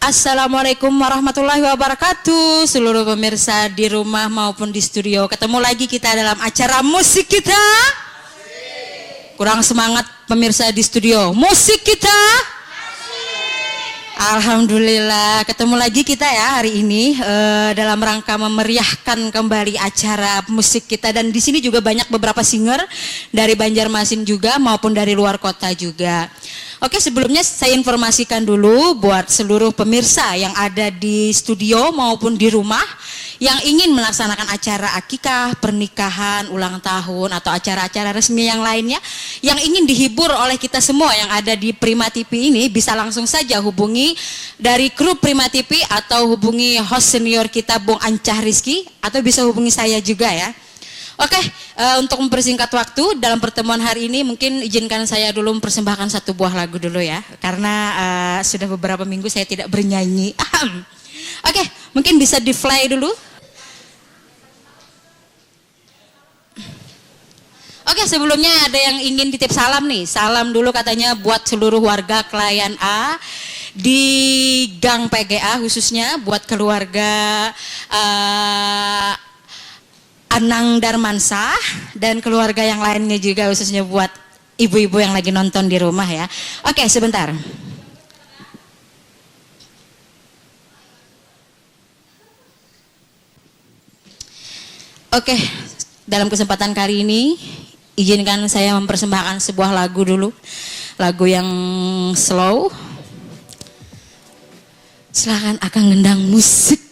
Assalamualaikum warahmatullahi wabarakatuh. Seluruh pemirsa di rumah maupun di studio, ketemu lagi kita dalam acara musik kita. Kurang semangat pemirsa di studio. Musik kita. Alhamdulillah ketemu lagi kita ya hari ini dalam rangka memeriahkan kembali acara musik kita, dan di sini juga banyak beberapa singer dari Banjarmasin juga maupun dari luar kota juga. Oke, sebelumnya saya informasikan dulu buat seluruh pemirsa yang ada di studio maupun di rumah yang ingin melaksanakan acara akikah, pernikahan, ulang tahun atau acara-acara resmi yang lainnya yang ingin dihibur oleh kita semua yang ada di Prima TV ini, bisa langsung saja hubungi dari kru Prima TV atau hubungi host senior kita Bung Ancah Rizky, atau bisa hubungi saya juga ya. Oke, untuk mempersingkat waktu dalam pertemuan hari ini, mungkin izinkan saya dulu mempersembahkan satu buah lagu dulu ya, karena sudah beberapa minggu saya tidak bernyanyi. Oke, mungkin bisa di play dulu. Oke, sebelumnya ada yang ingin titip salam nih. Salam dulu katanya buat seluruh warga Klayan A di Gang PGA, khususnya buat keluarga Anang Darmansah dan keluarga yang lainnya juga, khususnya buat ibu-ibu yang lagi nonton di rumah ya. Oke, sebentar. Oke, dalam kesempatan kali ini izinkan saya mempersembahkan sebuah lagu dulu. Lagu yang slow. Silakan Akang ngendang musik.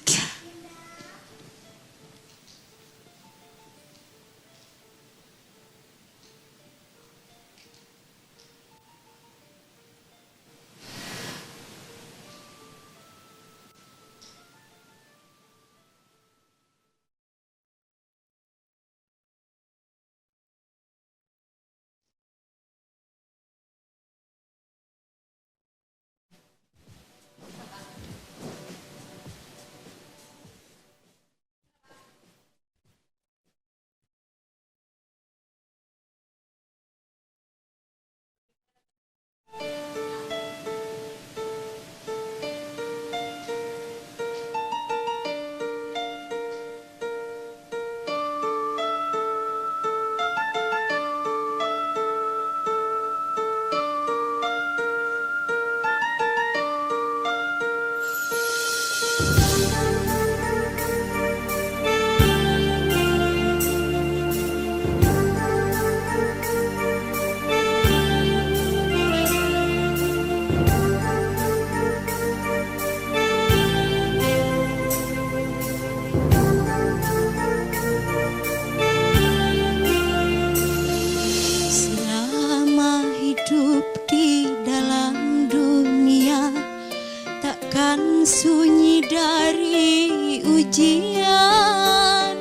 Sunyi dari ujian,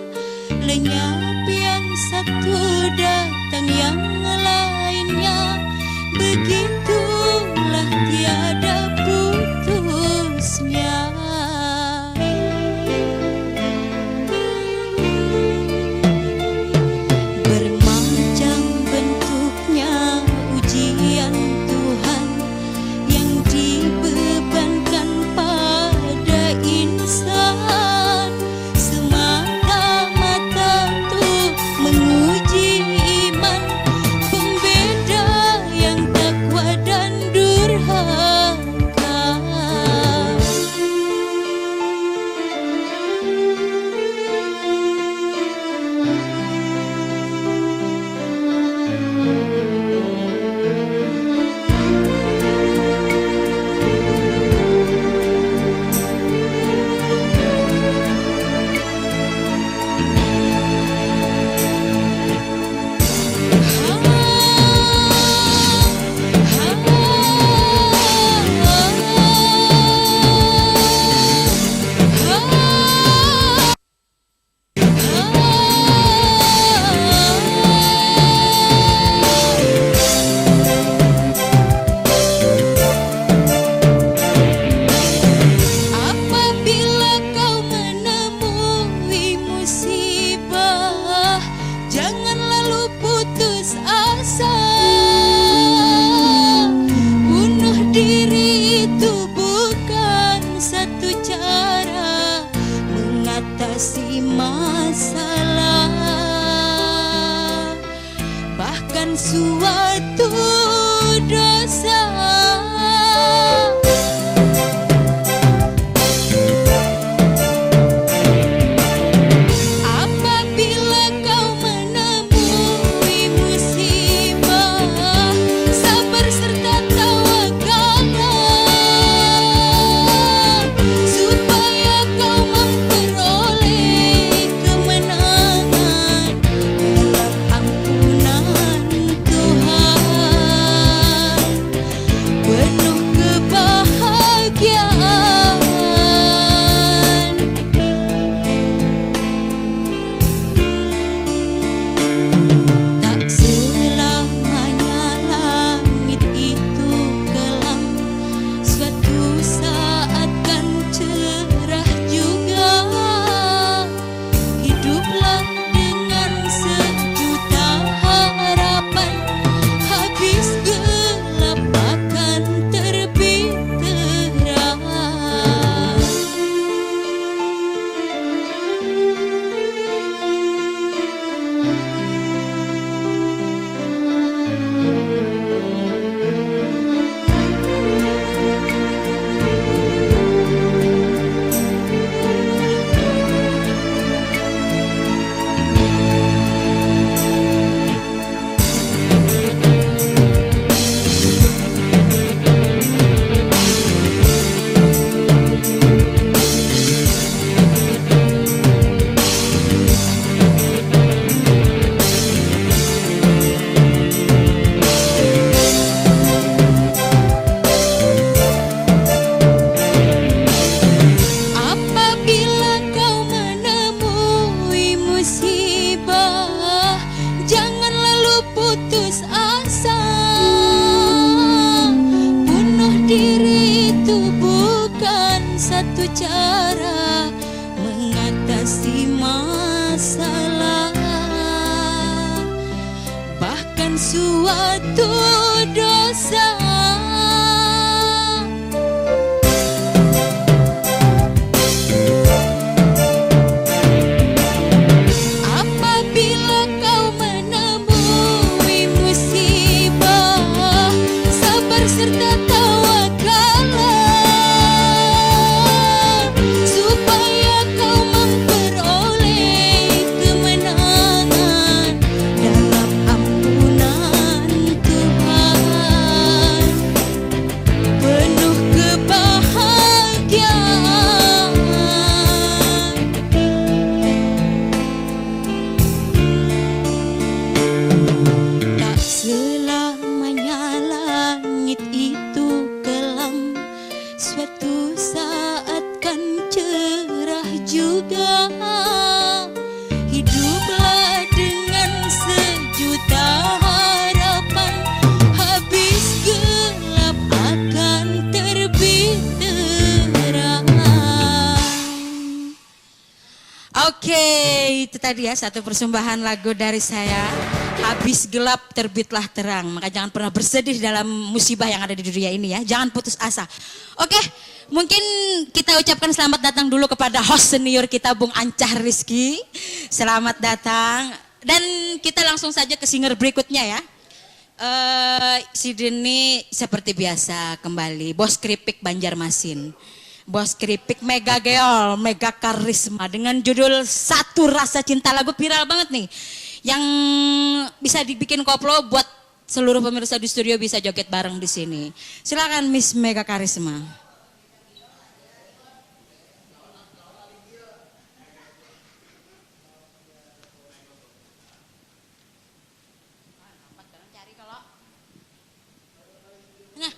lenyap yang satu datang yang lainnya, begitulah tiada putusnya. Bermacam bentuknya ujian Tuhan yang dibebankan pada insan, semata-mata tuh menguji iman pembeda yang takwa dan durhaka. suatu dosa. Apabila kau menemui musibah, sabar serta tawakallah, supaya kau memperoleh kemenangan dalam ampunan Tuhan, penuh kebahagiaan. Tak selamanya langit itu kelam, suatu saat kan cerah juga. Hiduplah dengan sejuta harapan, habis gelap akan terbit terang. Apabila kau menemui musibah, jangan lalu putus asa. Bunuh diri itu bukan satu cara mengatasi masalah, bahkan suatu dosa. Apabila kau menemui musibah, sabar serta tawakallah, supaya kau memperoleh kemenangan dalam ampunan Tuhan, penuh kebahagiaan. Tak selamanya langit itu kelam, suatu saat kan cerah juga. Hiduplah dengan sejuta harapan, habis gelap akan terbit terang. Oke, itu tadi ya satu persembahan lagu dari saya. Habis gelap terbitlah terang. Maka jangan pernah bersedih dalam musibah yang ada di dunia ini ya. Jangan putus asa. Oke, mungkin kita ucapkan selamat datang dulu kepada host senior kita Bung Ancah Rizky. Selamat datang. Dan kita langsung saja ke singer berikutnya ya. Si Deni seperti biasa kembali. Bos Keripik Banjarmasin. Bos Keripik Mega Geol, Mega Karisma dengan judul Satu Rasa Cinta, lagu viral banget nih. Yang bisa dibikin koplo buat seluruh pemirsa di studio bisa joget bareng di sini. Silakan Miss Mega Karisma. Nah.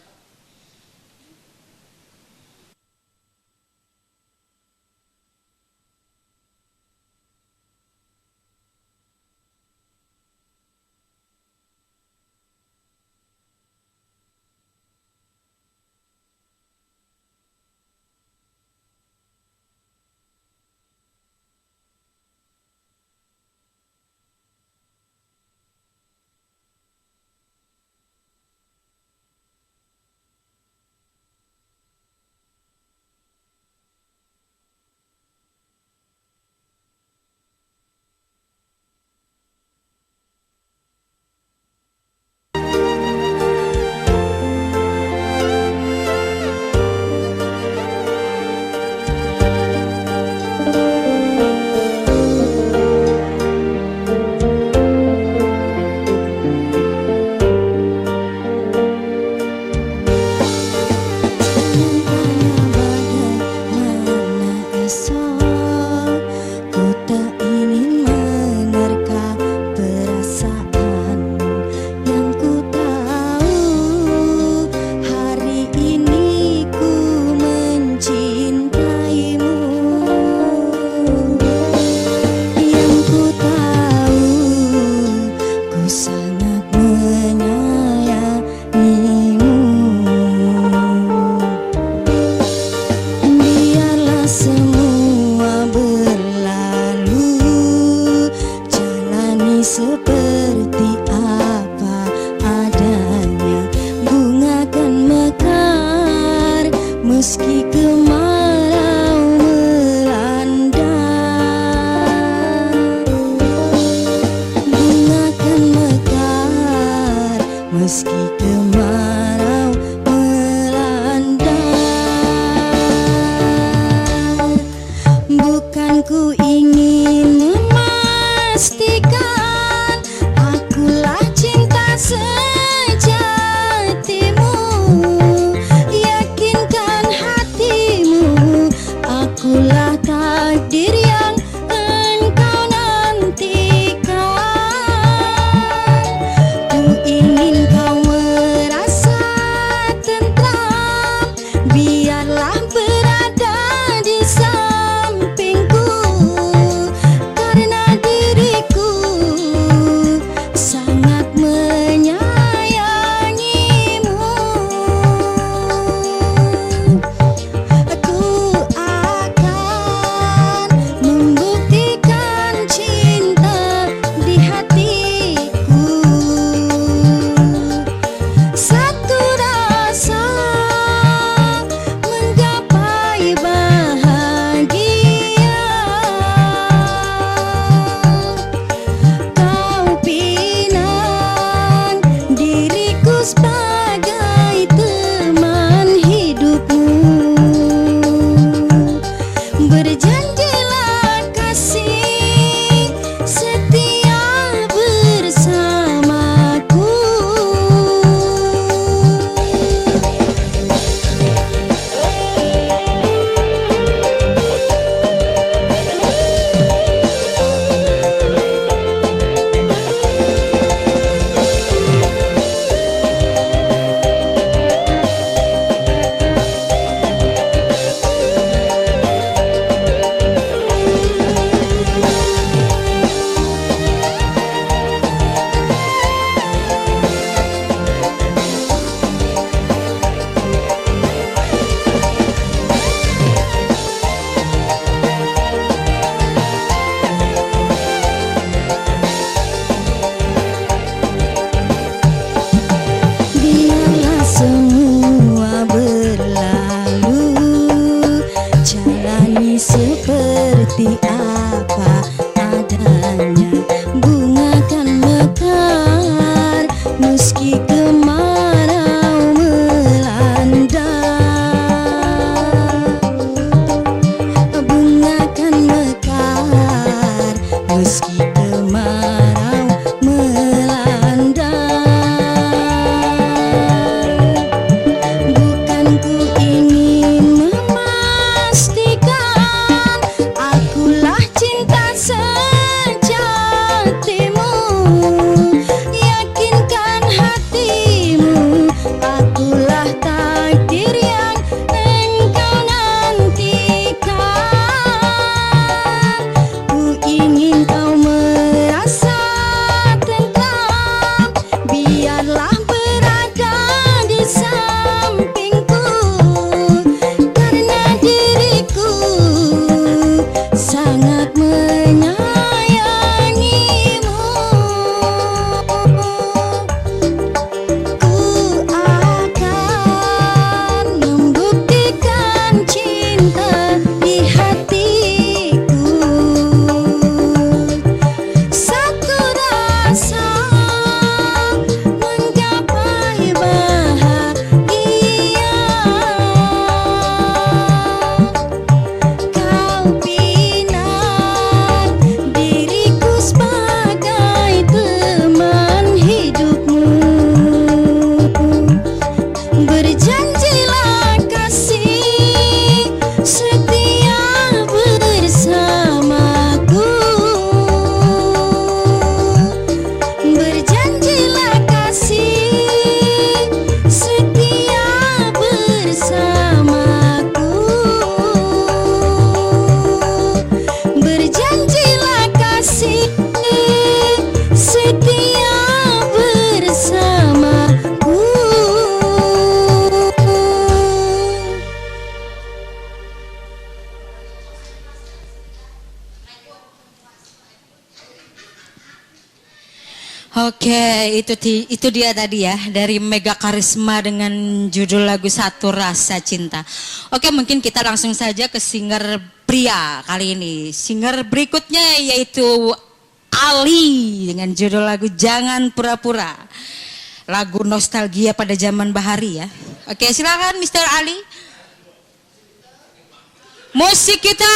seperti apa adanya, bunga kan mekar meski kemarau melanda. Bunga kan mekar meski kemarau melanda. Bukan ku ingin memastikan akulah cinta sejatimu, yakinkan hatimu akulah takdir yang engkau nantikan. Ku ingin kau Oke, itu dia tadi ya dari Mega Karisma dengan judul lagu Satu Rasa Cinta. Oke, mungkin kita langsung saja ke singer pria kali ini. Singer berikutnya yaitu Ali dengan judul lagu Jangan Pura-Pura. Lagu nostalgia pada zaman bahari ya. Oke, silakan Mr. Ali. Musik kita.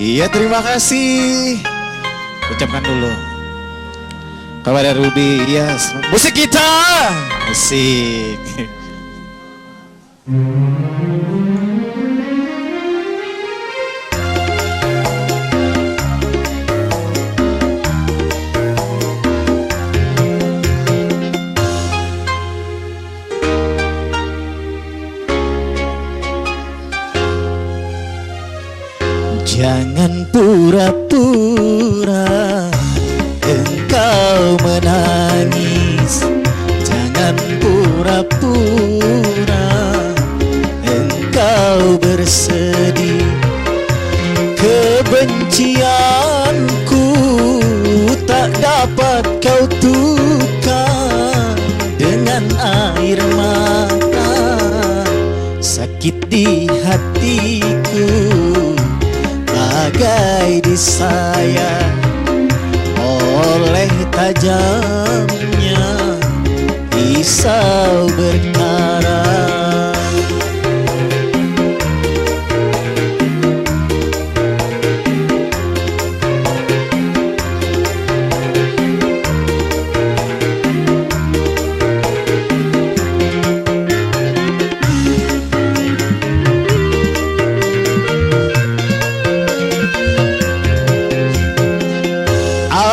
Iya, terima kasih. Ucapkan dulu kepada Ruby. Yes, musik kita. Asik. Jangan pura-pura engkau menangis. Jangan pura-pura engkau bersedih. Kebencianku tak dapat kau tukar dengan air mata. Sakit di hatiku bagai disayat oleh tajamnya pisau berkarat.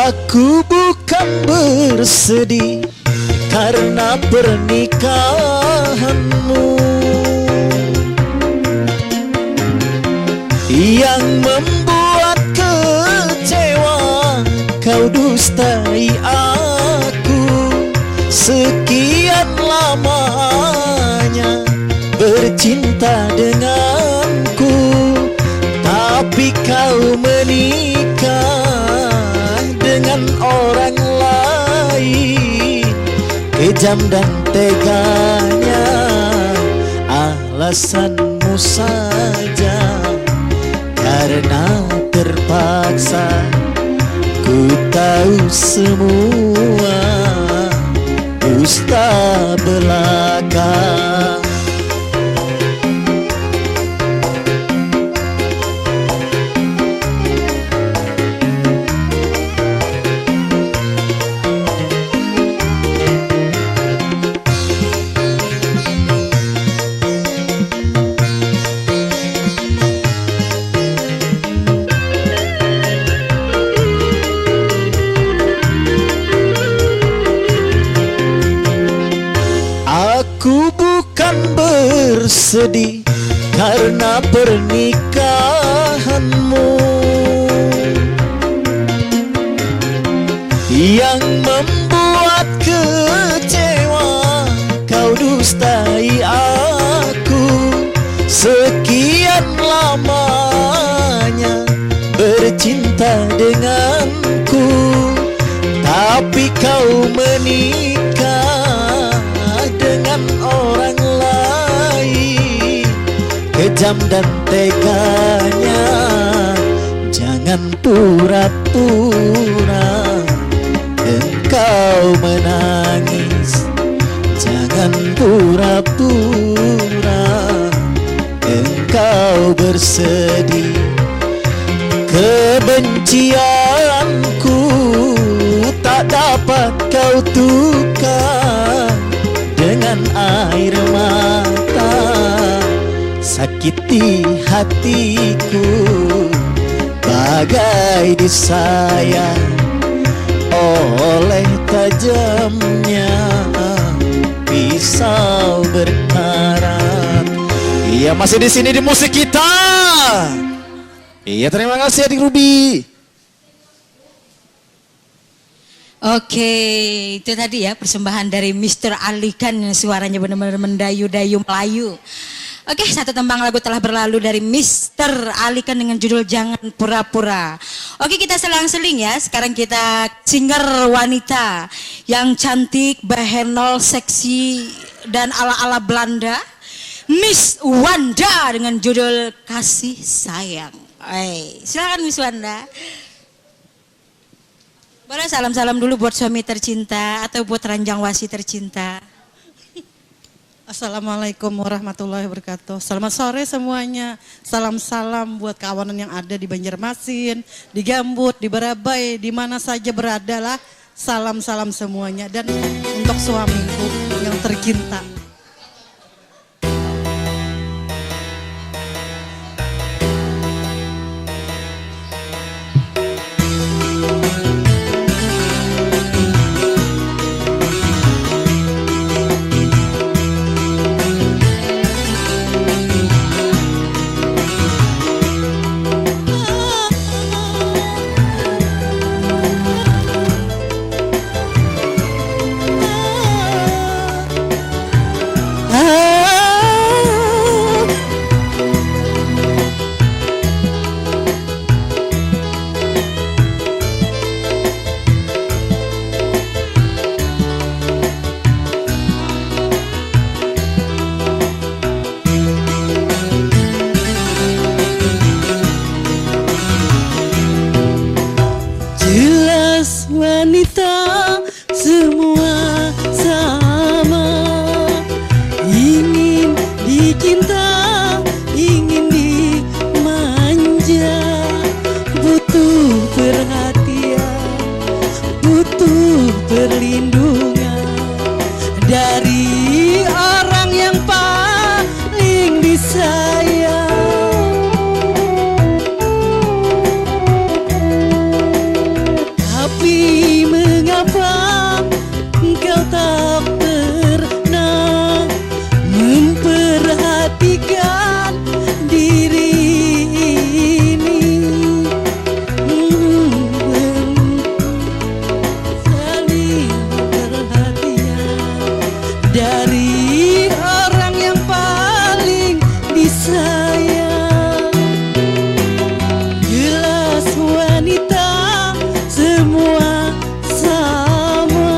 Aku bukan bersedih karena pernikahanmu yang membuat kecewa. Kau dustai aku sekian lamanya bercinta denganku, tapi kau menikah dengan orang lain. Kejam dan teganya alasanmu saja, karena terpaksa. Ku tahu semua dusta belaka. Aku bukan bersedih karena pernikahanmu yang membuat kecewa. Kau dustai aku sekian lamanya bercinta denganku, tapi kau menikah dengan orang lain. Kejam dan teganya, jangan pura-pura engkau menangis. Jangan pura-pura engkau bersedih. Kebencianku tak dapat kau tukar dengan air mata. Sakiti hatiku bagai disayat oleh tajamnya pisau berkarat. Iya, masih di sini di musik kita. Iya, terima kasih Adik Ruby. Oke, itu tadi ya persembahan dari Mr. Ali kan, suaranya benar-benar mendayu-dayu Melayu. Oke, satu tembang lagu telah berlalu dari Mr. Alikan dengan judul Jangan Pura-Pura. Oke, kita selang-seling ya. Sekarang kita singer wanita yang cantik, bahenol, seksi, dan ala-ala Belanda. Miss Wanda dengan judul Kasih Sayang. Silakan Miss Wanda. Boleh salam-salam dulu buat suami tercinta atau buat ranjang wasi tercinta. Assalamualaikum warahmatullahi wabarakatuh. Selamat sore semuanya. Salam-salam buat kawanan yang ada di Banjarmasin, di Gambut, di Barabai, di mana saja berada lah. Salam-salam semuanya. Dan untuk suamiku yang tercinta. Jelas wanita semua sama, ingin dicinta, ingin dimanja, butuh perhatian, butuh perlindungan dari orang yang paling disayang. Tapi mengapa engkau tak pernah memperhatikan diri ini? Saling perhatian dari orang yang paling disayang. Jelas wanita semua sama.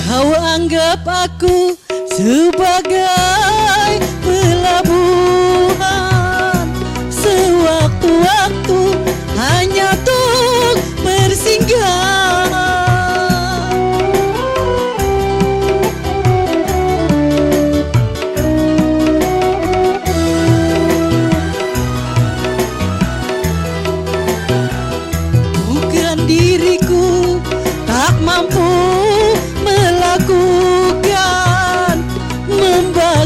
Kau anggap aku sebagai pelabuhan, sewaktu-waktu hanya untuk bersinggahan. Bukan diriku tak mampu melakukan, membayar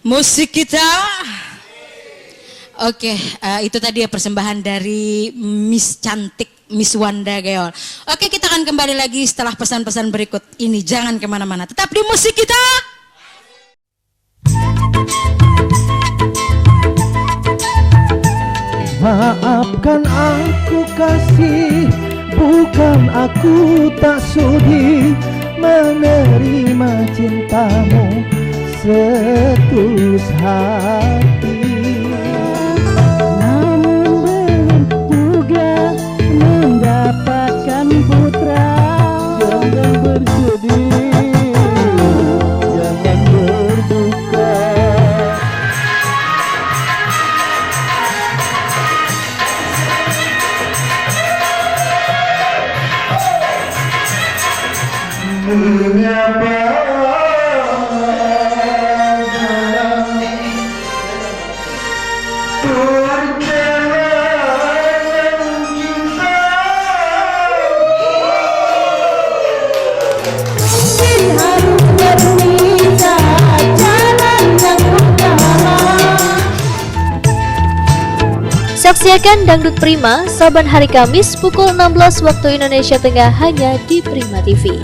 Musik kita. Oke, itu tadi ya persembahan dari Miss Cantik, Miss Wanda Geol. Oke, kita akan kembali lagi setelah pesan-pesan berikut ini. Jangan kemana-mana, tetap di musik kita. Maafkan aku kasih, bukan aku tak sudi menerima cintamu setulus hati. Namun belum juga mendapatkan putra. Jangan bersedih, jangan berduka. Mengapa Saksikan Dangdut Prima saban hari Kamis pukul 16 waktu Indonesia Tengah hanya di Prima TV.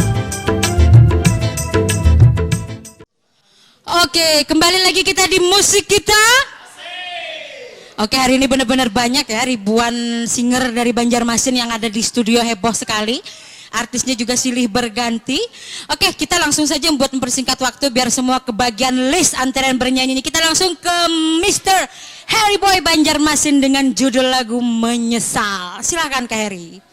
Oke, kembali lagi kita di musik kita. Oke, hari ini benar-benar banyak ya, ribuan singer dari Banjarmasin yang ada di studio, heboh sekali. Artisnya juga silih berganti. Oke, kita langsung saja buat mempersingkat waktu biar semua kebagian list antara yang bernyanyi. Kita langsung ke Mr. Harry Boy Banjarmasin dengan judul lagu Menyesal. Silakan Kak Harry.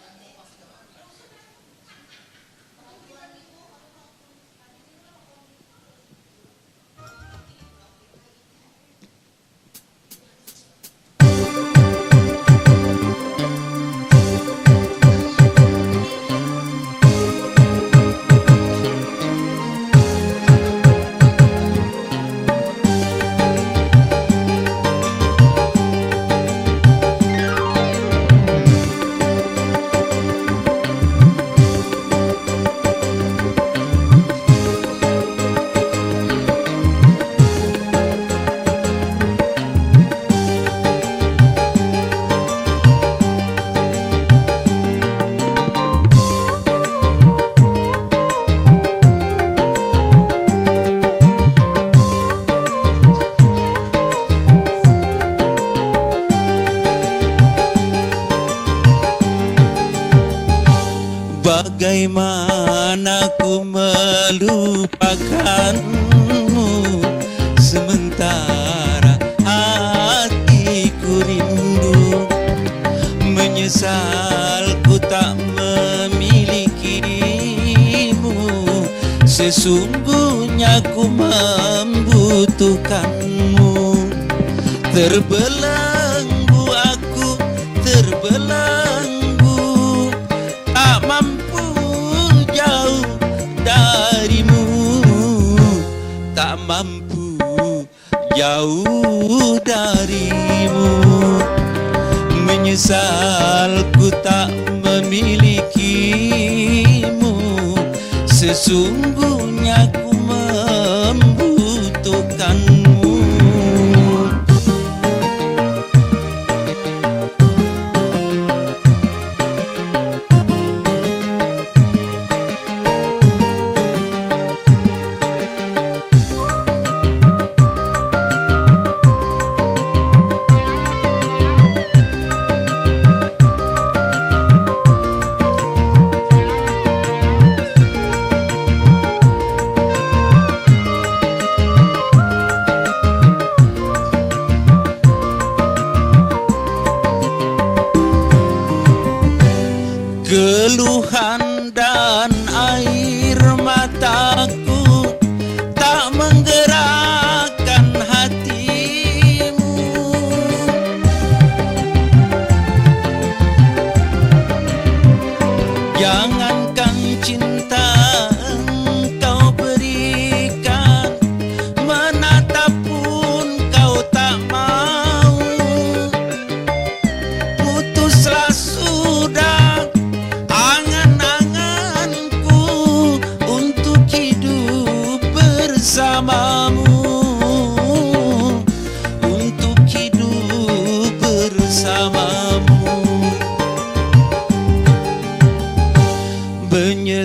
Bagaimana ku melupakanmu sementara hatiku rindu. Menyesal ku tak memilikimu, sesungguhnya ku membutuhkanmu. Terbelenggu aku, terbelenggu, tak mampu jauh darimu, tak mampu jauh darimu. Menyesal ku tak memilikimu, sesungguhnya ku membutuhkanmu.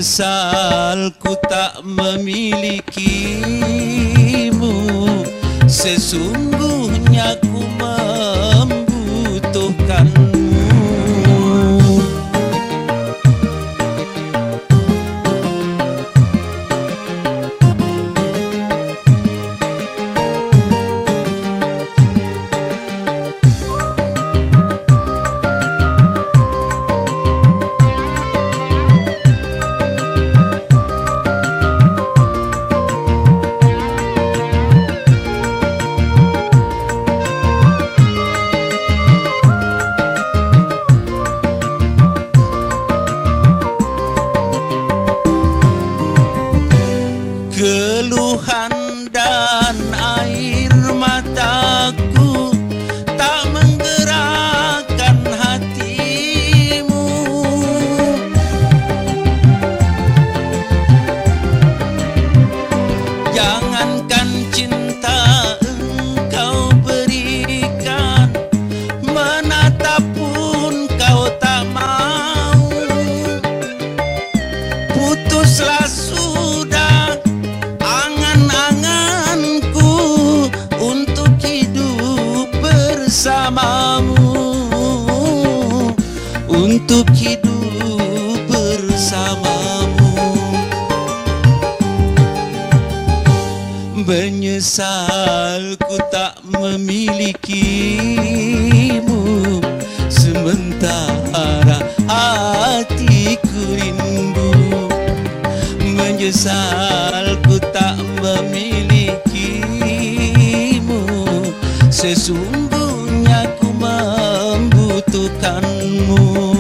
Menyesal ku tak memilikimu, sesungguhnya ku membutuhkanmu. Keluhan dan air mataku tak menggerakkan hatimu. Jangankan cinta engkau berikan, menatap pun kau tak mau. Putuslah sudah angan-anganku untuk hidup bersamamu, untuk hidup bersamamu. Menyesal ku tak memilikimu, sementara hatiku rindu. Menyesal ku tak memilikimu, sesungguhnya ku membutuhkanmu.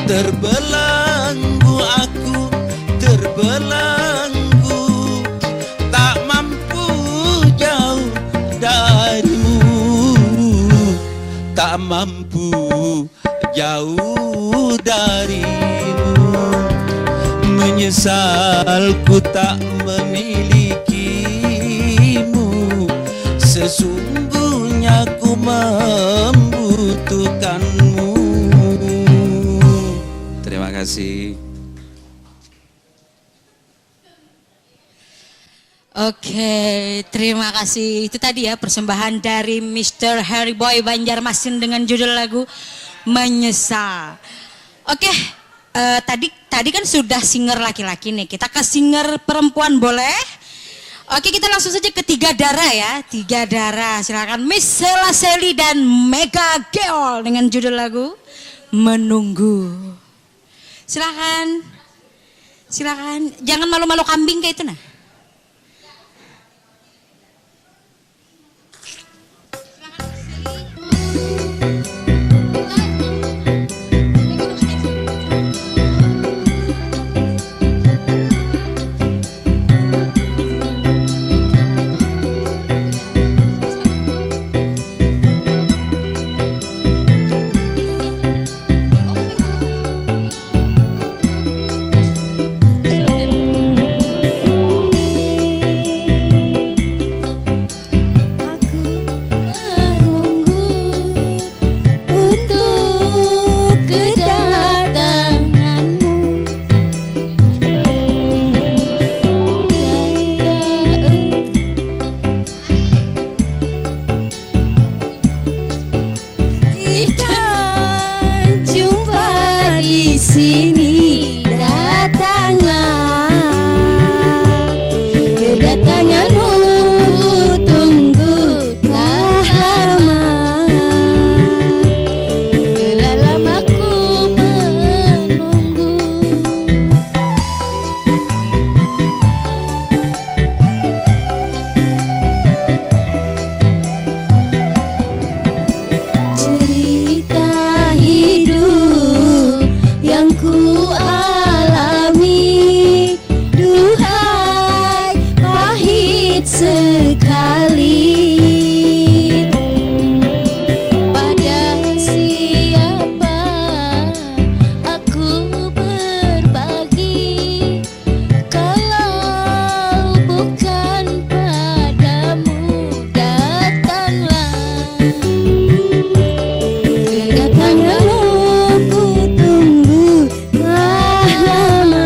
Terbelenggu aku, terbelenggu, tak mampu jauh darimu, tak mampu jauh darimu. Menyesal ku tak memilikimu, sesungguhnya ku membutuhkanmu. Terima kasih. Oke, terima kasih. Itu tadi ya persembahan dari Mr. Harry Boy Banjarmasin dengan judul lagu Menyesal. Oke, tadi kan sudah singer laki-laki nih. Kita ke singer perempuan boleh? Oke, kita langsung saja ke Tiga Darah ya. Tiga Darah, silakan Miss Sela Seli dan Mega Geol dengan judul lagu Menunggu. Silakan, silakan. Jangan malu-malu kambing kayak itu nah. Kedatanganmu ku tunggu telah lama.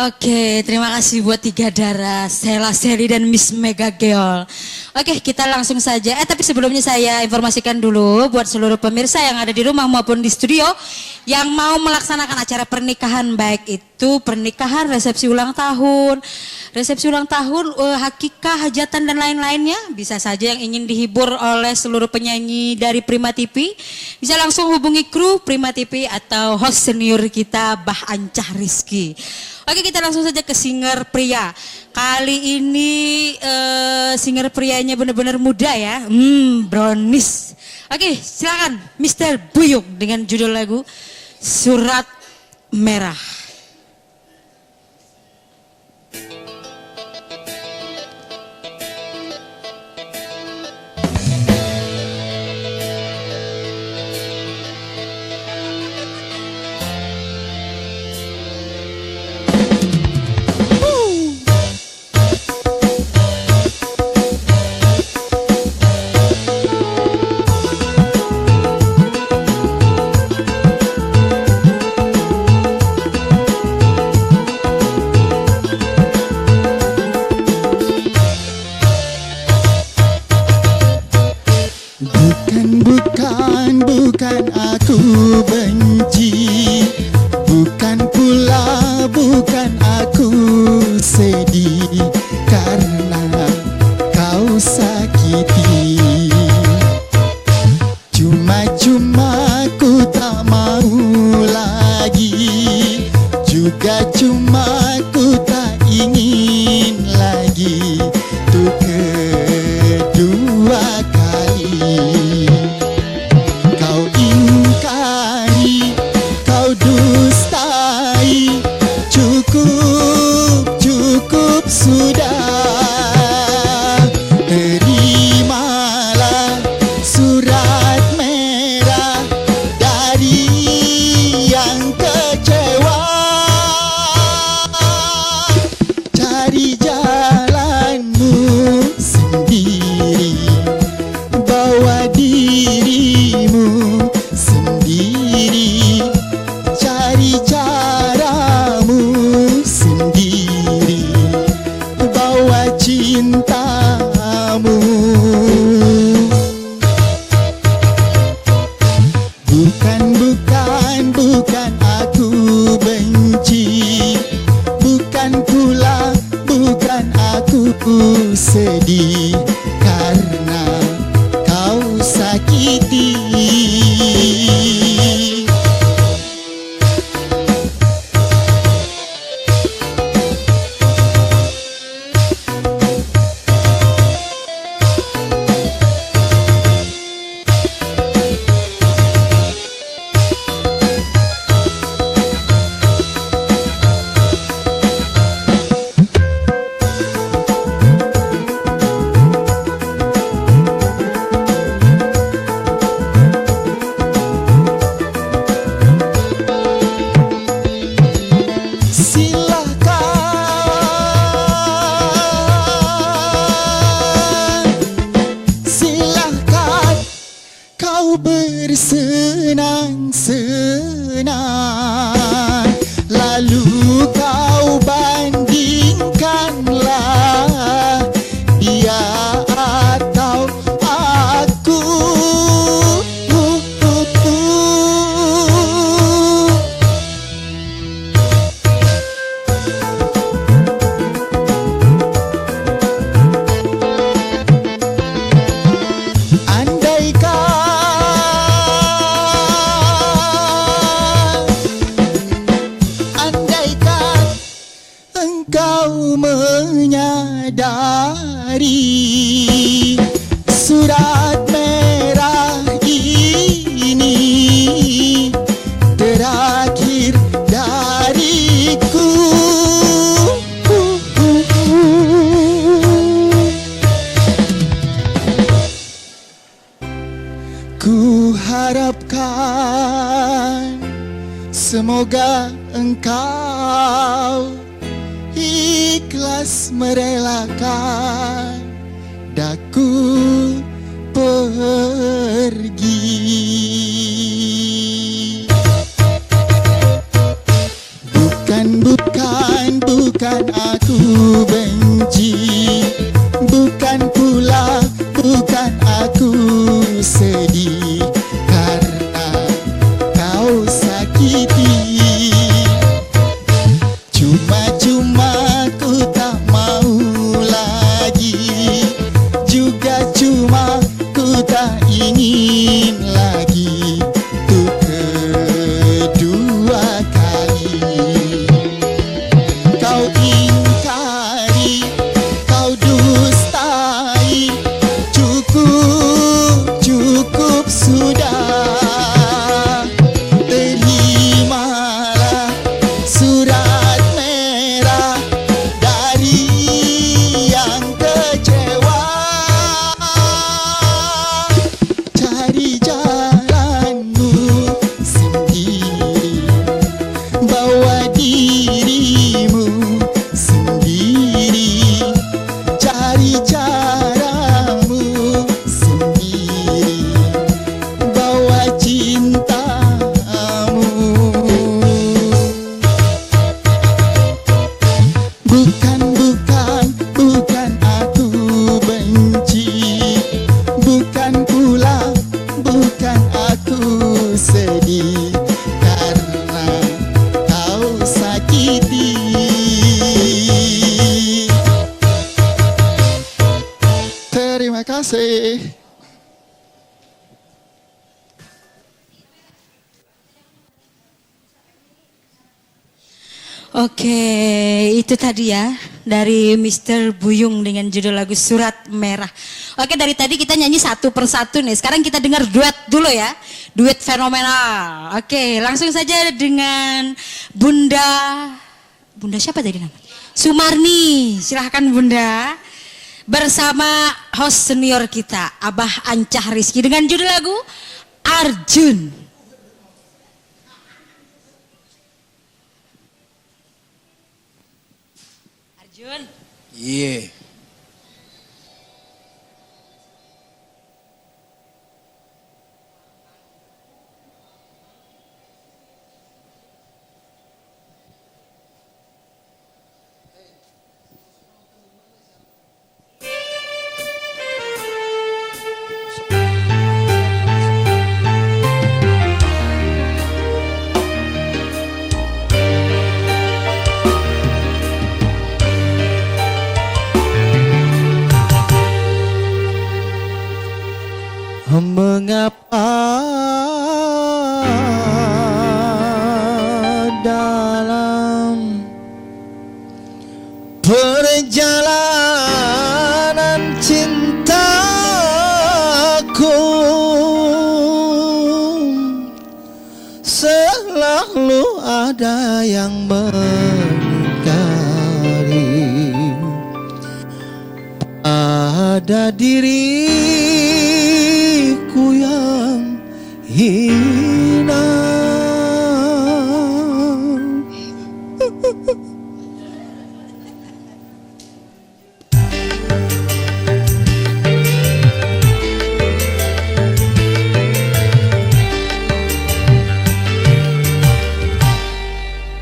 Oke, terima kasih buat Tiga Darah, Sela Seli dan Miss Mega Geol. Oke, kita langsung saja. Tapi sebelumnya saya informasikan dulu buat seluruh pemirsa yang ada di rumah maupun di studio yang mau melaksanakan acara pernikahan, baik itu pernikahan, resepsi ulang tahun, hakikah, hajatan dan lain-lainnya. Bisa saja yang ingin dihibur oleh seluruh penyanyi dari Prima TV, bisa langsung hubungi kru Prima TV atau host senior kita Bah Ancah Rizky. Oke, kita langsung saja ke singer pria. Kali ini singer prianya benar-benar muda ya. Brownies. Oke, silakan Mr. Buyung dengan judul lagu Surat Merah. Bukan aku benci, bukan pula bukan aku sedih karena kau sakiti. Cuma ku tak mau lagi, juga cuma ku tak ingin lagi untuk kedua kali. Kau dustai, cukup sudah. Terimalah surat merah dari yang kecewa. Cari jalanmu sendiri, bawa dirimu sendiri, cari caramu sendiri, bawa cintamu. Bukan aku benci, bukan pula bukan aku sedih karena kau sakiti. Silahkan kau bersenang-senang, lalu kau bandingkanlah dia atau aku. Andaikan engkau menyadari surat merah ini terakhir dariku. Ku harapkan semoga engkau ikhlas merelakan daku pergi. Bukan Oke, itu tadi ya dari Mr. Buyung dengan judul lagu Surat Merah. Oke, dari tadi kita nyanyi satu persatu nih. Sekarang kita dengar duet dulu ya. Duet fenomenal. Oke, langsung saja dengan Bunda siapa tadi namanya? Sumarni. Silahkan Bunda. Bersama host senior kita, Abah Ancah Rizky dengan judul lagu Arjun. Iya. Mengapa dalam perjalanan cintaku selalu ada yang mengingkari pada diriku yang hina.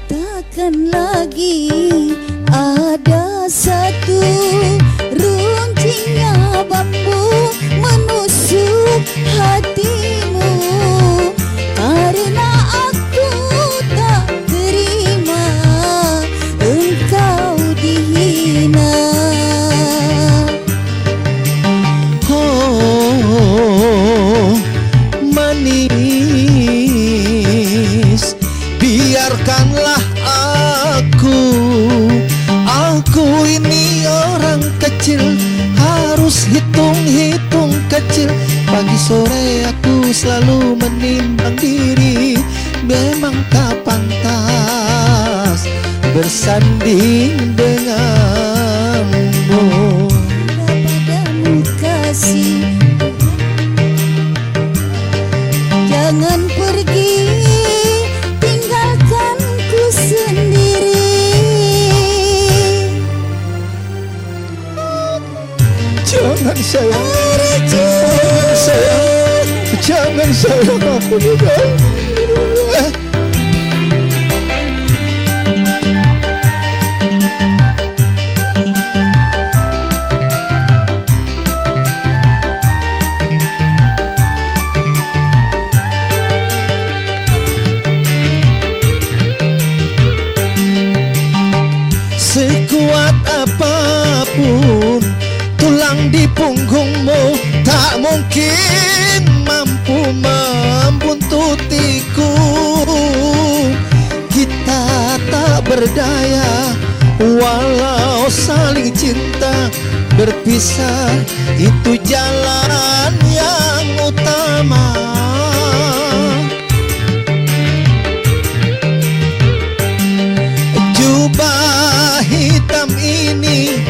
Takkan lagi ada satu runcingnya bambu menusuk hatimu, karena aku tak terima engkau dihina. Oh, manis, biarkanlah aku ini orang kecil, harus hitung-hitung kecil. Pagi sore aku selalu menimbang diri, memang tak pantas bersanding denganmu. Padamu kasih, jangan pergi tinggalkan ku sendiri. Jangan sayang, jangan sayang aku juga. Sekuat apapun tulang di punggungmu tak mungkin mampu membuntutiku. Kita tak berdaya walau saling cinta, berpisah itu jalan yang utama. Jubah hitam ini,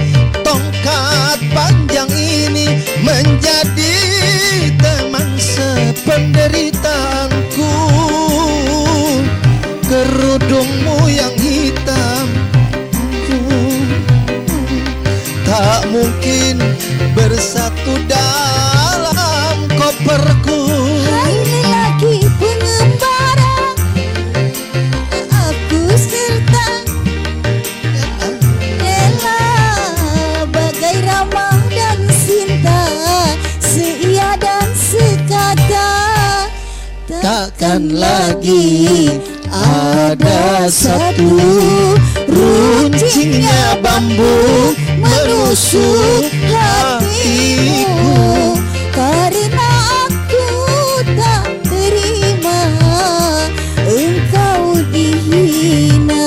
tongkat panjang ini menjadi teman sependeritaanku. Kerudungmu yang hitam tak mungkin bersatu dalam koperku. Hai lelaki pengembara, aku serta rela bagai ramah dan cinta, seia dan sekata. Takkan lagi ada satu runcingnya bambu menusuk hatiku, karena aku tak terima engkau dihina.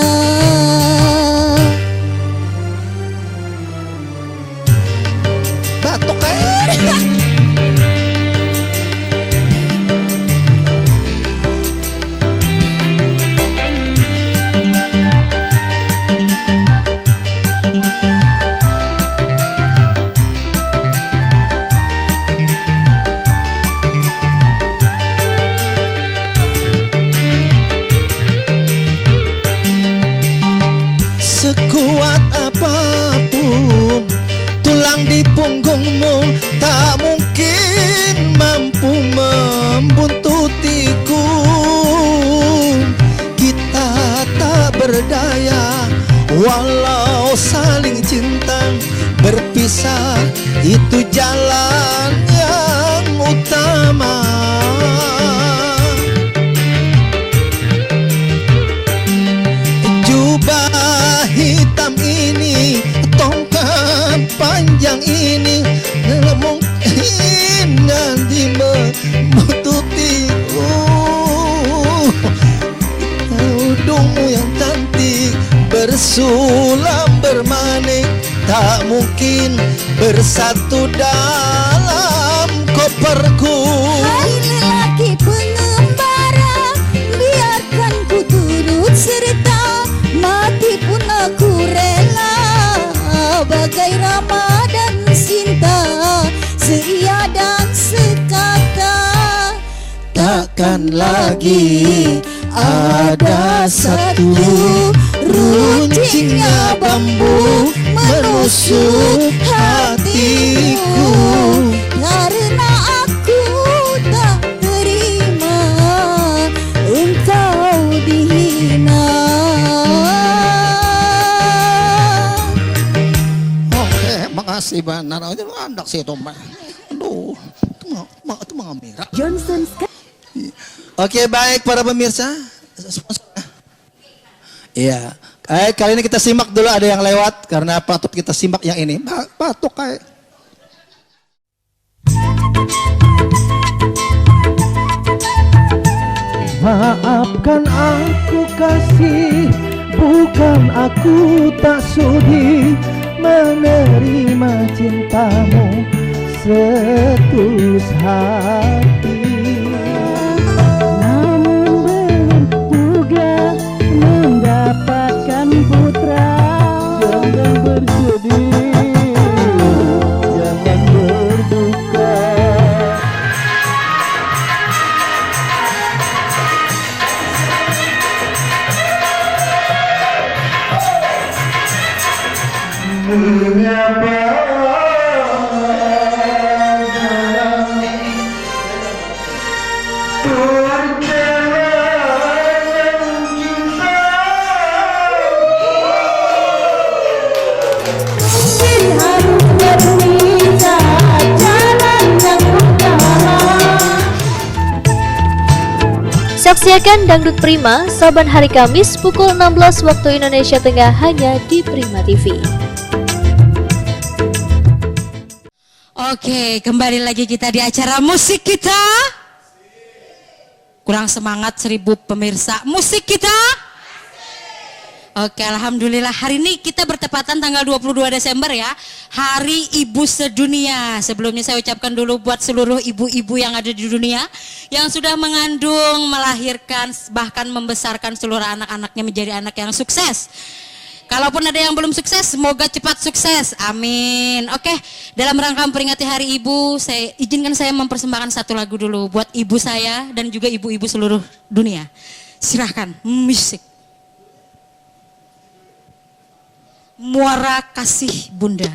membuntutiku. Kita tak berdaya walau saling cinta, berpisah itu jalan yang utama. Jubah hitam ini, tongkat panjang ini, mungkin nanti membututiku. Udungmu yang cantik bersulam bermanik, tak mungkin bersatu dalam koperku. Hai lelaki pengembara, biarkan ku turut serta, mati pun aku rela, bagai Rama dan Sinta, seia dan sekata. Takkan lagi ada satu runcingnya bambu menusuk hatiku, karena aku tak terima engkau dihina. Oke, makasih benar. Itu andak sih itu, Mbak. Aduh, itu mengamira. Johnson. Oke, baik para pemirsa. Iya. Kali ini kita simak dulu, ada yang lewat karena patut kita simak yang ini. Patok kayak. Maafkan aku kasih, bukan aku tak sudi menerima cintamu setulus hati. Namun belum juga mendapatkan putra. Jangan bersedih, jangan berduka. Saksikan Dangdut Prima saban hari Kamis pukul 16 waktu Indonesia Tengah hanya di Prima TV. Oke, kembali lagi kita di acara musik kita. Kurang semangat 1000 pemirsa. Musik kita. Oke, alhamdulillah hari ini kita bertepatan tanggal 22 Desember ya, Hari Ibu Sedunia. Sebelumnya saya ucapkan dulu buat seluruh ibu-ibu yang ada di dunia yang sudah mengandung, melahirkan, bahkan membesarkan seluruh anak-anaknya menjadi anak yang sukses. Kalaupun ada yang belum sukses, semoga cepat sukses. Amin. Oke, dalam rangka memperingati Hari Ibu, izinkan saya mempersembahkan satu lagu dulu buat ibu saya dan juga ibu-ibu seluruh dunia. Silahkan, musik. Muara Kasih Bunda.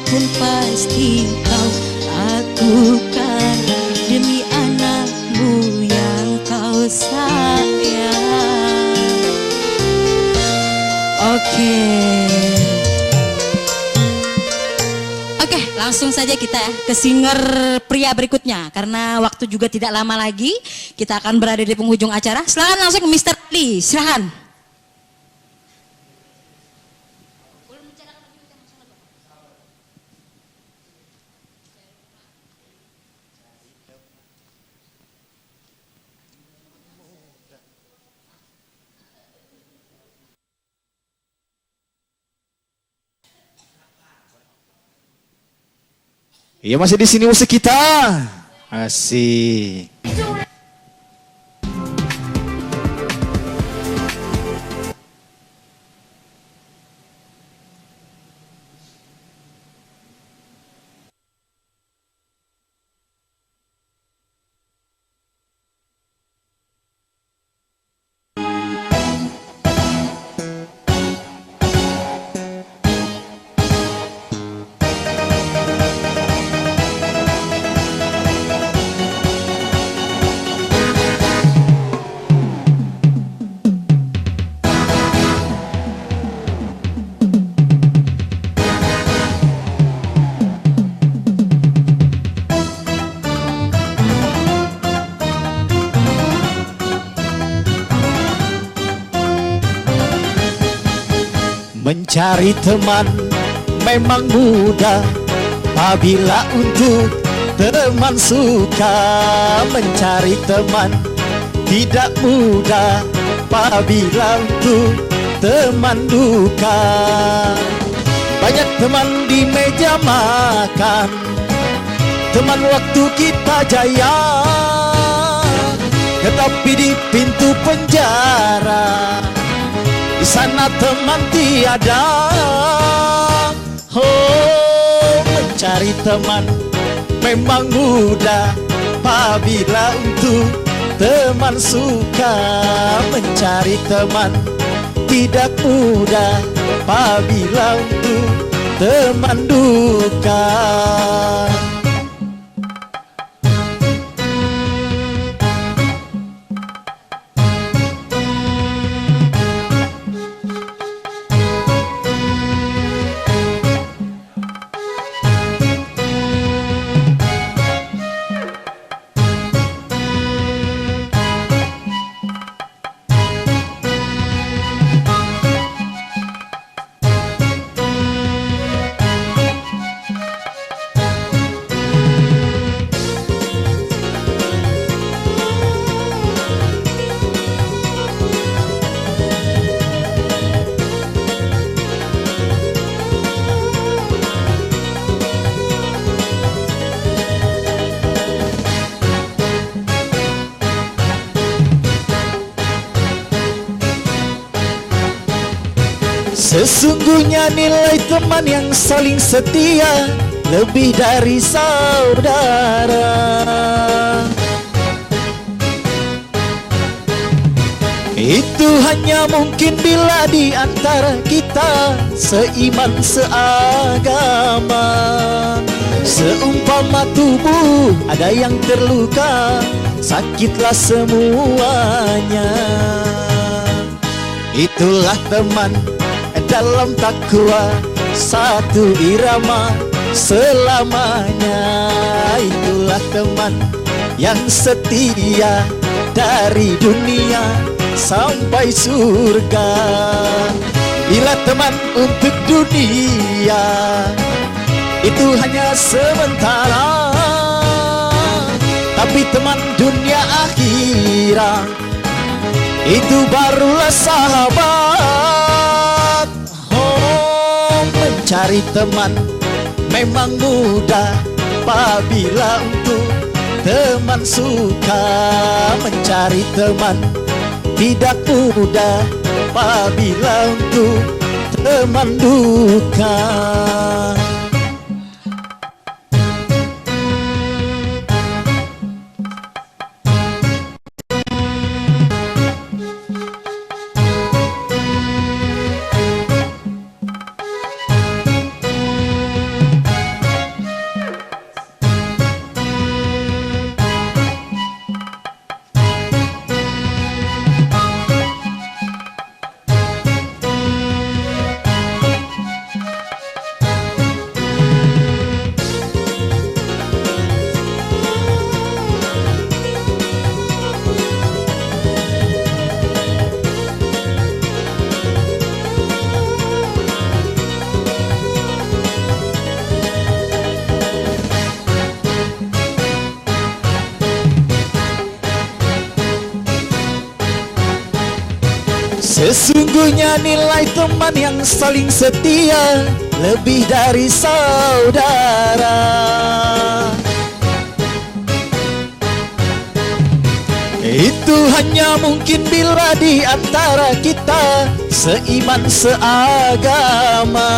pun pasti kau lakukan demi anakmu yang kau sayang. Oke, langsung saja kita ke singer pria berikutnya. Karena waktu juga tidak lama lagi, kita akan berada di penghujung acara. Silakan langsung Mr. Lee, silakan. Iya, masih di sini musik kita. Asik. Mencari teman memang mudah apabila untuk teman suka. Mencari teman tidak mudah apabila untuk teman duka. Banyak teman di meja makan, teman waktu kita jaya, tetapi di pintu penjara di sana teman tiada. Oh, mencari teman memang mudah apabila untuk teman suka. Mencari teman tidak mudah apabila untuk teman duka. Sesungguhnya nilai teman yang saling setia lebih dari saudara. Itu hanya mungkin bila di antara kita seiman seagama. Seumpama tubuh ada yang terluka, sakitlah semuanya. Itulah teman dalam takwa, satu irama selamanya. Itulah teman yang setia dari dunia sampai surga. Bila teman untuk dunia itu hanya sementara, tapi teman dunia akhirat itu barulah sahabat. Oh, mencari teman memang mudah apabila untuk teman suka. Mencari teman tidak mudah apabila untuk teman duka. Sesungguhnya nilai teman yang saling setia lebih dari saudara. Itu hanya mungkin bila di antara kita seiman seagama.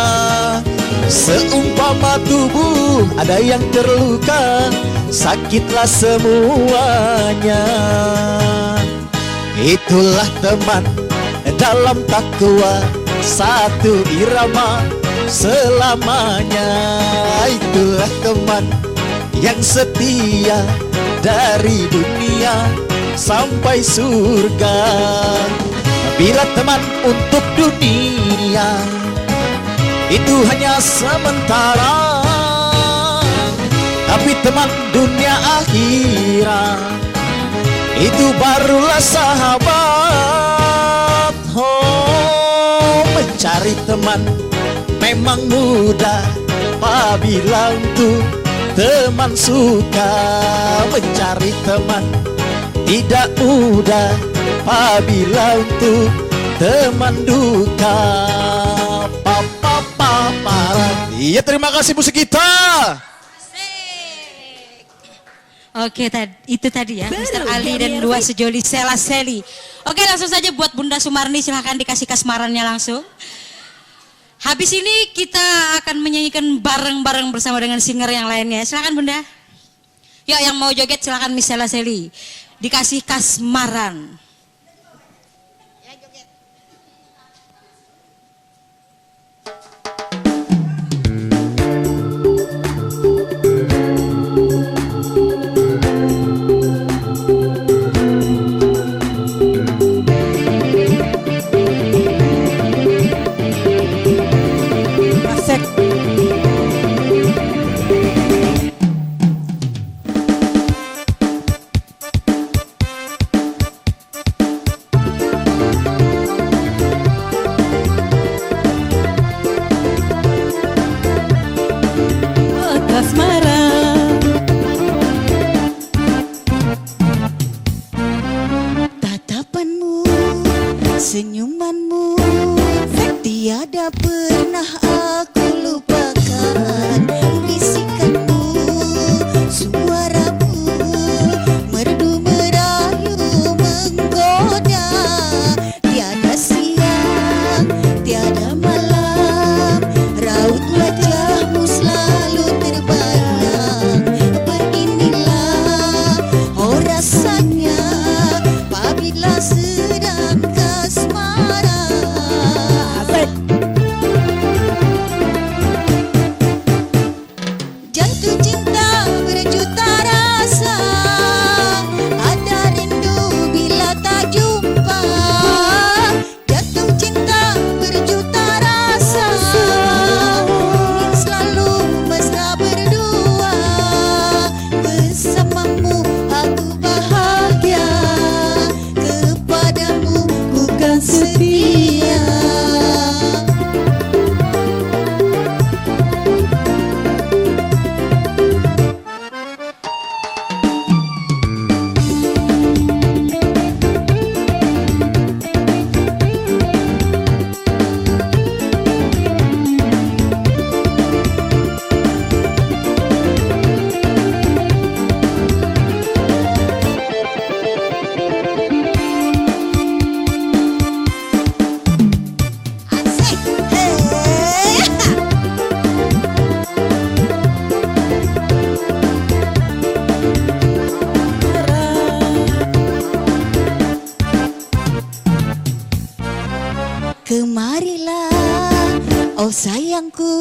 Seumpama tubuh ada yang terluka, sakitlah semuanya. Itulah teman dalam takwa, satu irama selamanya. Itulah teman yang setia dari dunia sampai surga. Bila teman untuk dunia itu hanya sementara, tapi teman dunia akhirat itu barulah sahabat. Oh, mencari teman memang mudah apabila untuk teman suka. Mencari teman tidak mudah apabila untuk teman duka. Iya, terima kasih musik kita. Oke, itu tadi ya, Mr. Ali dan dua sejoli Sela Seli. Oke, langsung saja buat Bunda Sumarni, silahkan dikasih kasmarannya langsung. Habis ini kita akan menyanyikan bareng-bareng bersama dengan singer yang lainnya. Silahkan Bunda. Yuk, yang mau joget silahkan Miss Sela Seli. Dikasih kasmaran. Senyumanmu tiada pernah aku lupakan. Bisikanmu, suaramu merdu merayu menggoda. Tiada siang, tiada malam, raut wajahmu selalu terbayang. Beginilah oh rasanya apabila sedang jantung cinta berjuta rasa, ada rindu bila tak jumpa. Jantung cinta berjuta rasa, ingin selalu mesra berdua. Bersamamu aku bahagia, kepadamu bukan setia. Kemarilah, oh sayangku,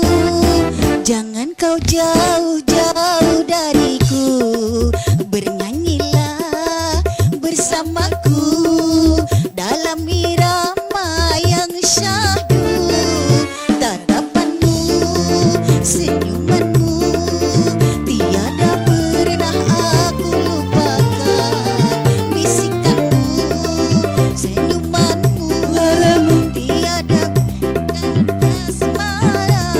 jangan kau jauh-jauh dariku. Bernyanyilah bersamaku dalam irama yang syahdu. Tatapanmu, senyumanmu tiada pernah aku lupakan. Bisikanmu, senyumanmu tiada kasmaran.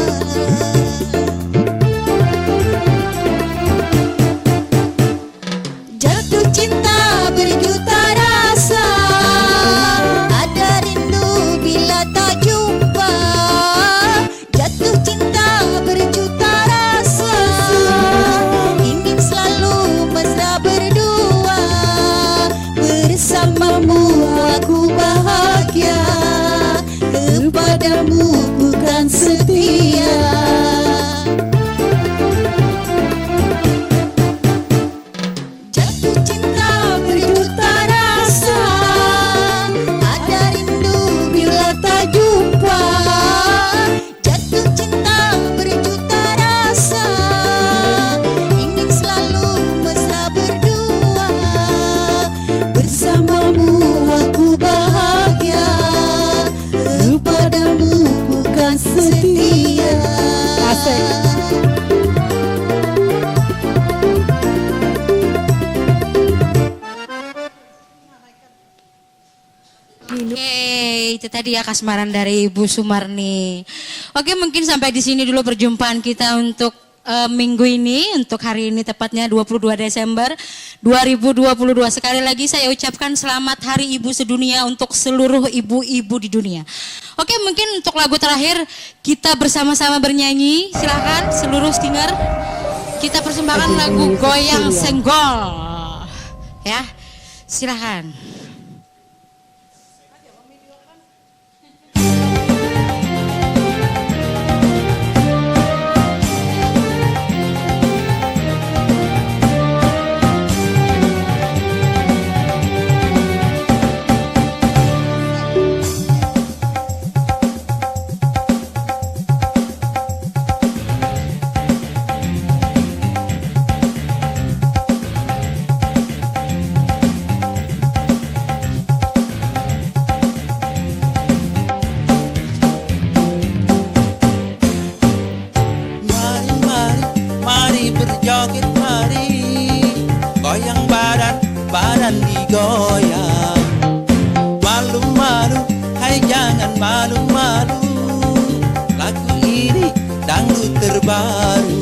Oke, itu tadi ya kasmaran dari Ibu Sumarni. Oke, mungkin sampai di sini dulu perjumpaan kita untuk minggu ini, untuk hari ini tepatnya 22 Desember 2022. Sekali lagi saya ucapkan selamat Hari Ibu Sedunia untuk seluruh ibu-ibu di dunia. Oke, mungkin untuk lagu terakhir kita bersama-sama bernyanyi. Silakan seluruh singer. Kita persembahkan lagu Goyang Senggol. Ya, silakan. Berjoget mari, goyang badan, badan digoyang. Malu-malu, hai jangan malu-malu, lagu ini dangdut terbaru.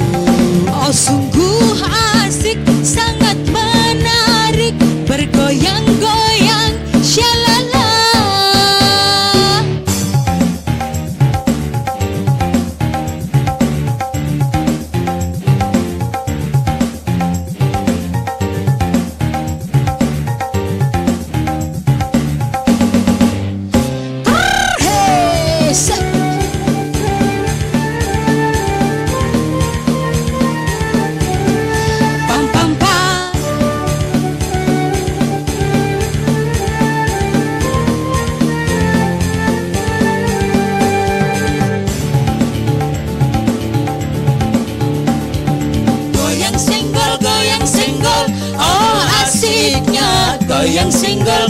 Oh sungguh asik, sangat menarik, bergoyang-goyang, shalala.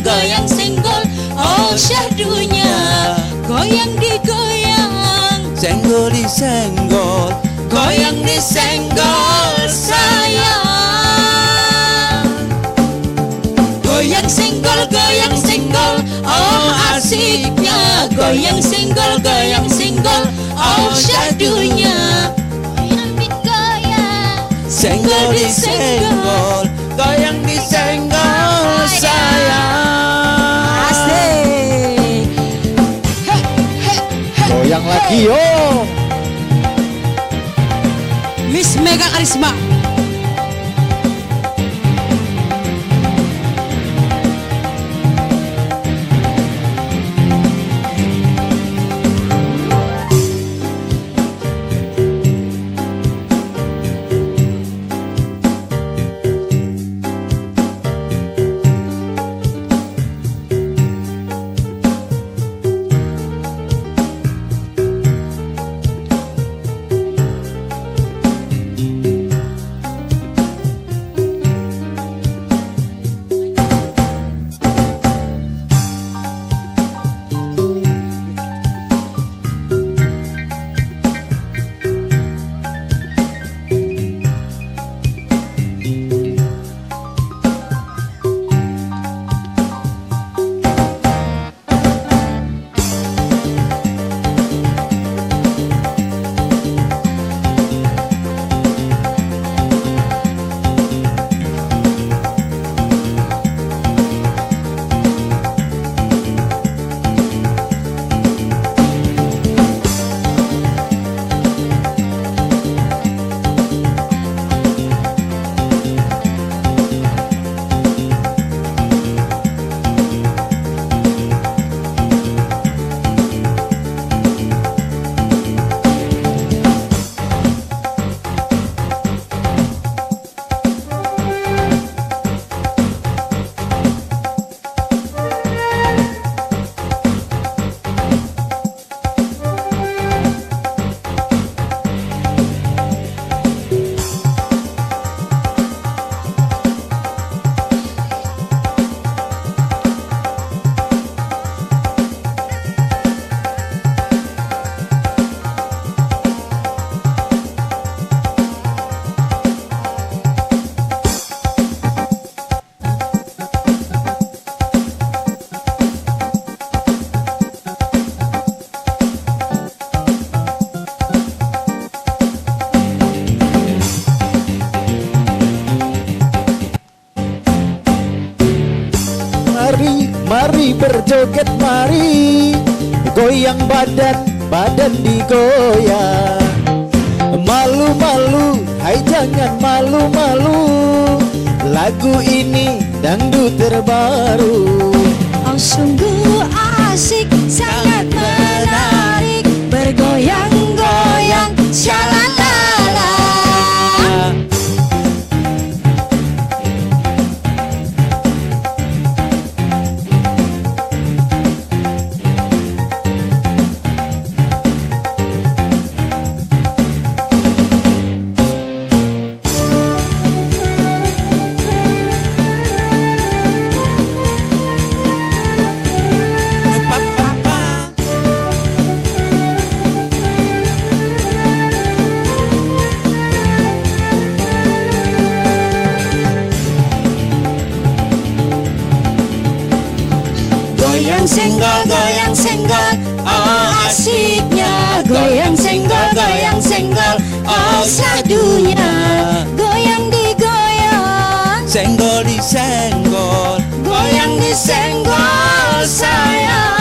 Goyang senggol, oh syahdunya, goyang digoyang, senggol disenggol, goyang disenggol sayang. Goyang senggol, oh asiknya, goyang senggol, oh syahdunya, goyang digoyang, senggol disenggol, goyang disenggol sayang. Asik. Goyang lagi yo. Miss Mega Karisma. berjoget mari, goyang badan, badan digoyang. Malu-malu, hai jangan malu-malu, lagu ini dangdut terbaru. Oh sungguh asik, sangat menarik, bergoyang-goyang, syalalala. Goyang senggol, oh asiknya. Goyang senggol, oh sadunya. Goyang digoyang, Senggol disenggol, goyang disenggol sayang.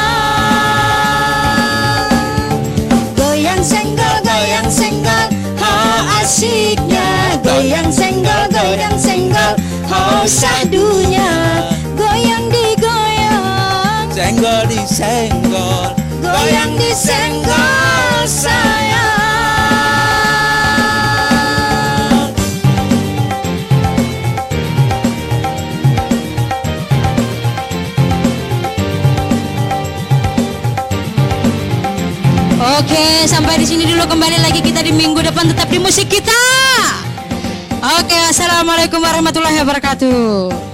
Goyang senggol, oh asiknya. Goyang senggol, oh sadunya. Goyang digoyang, senggol disenggol, goyang disenggol sayang. Oke, sampai di sini dulu, kembali lagi kita di minggu depan tetap di musik kita. Oke, assalamualaikum warahmatullahi wabarakatuh.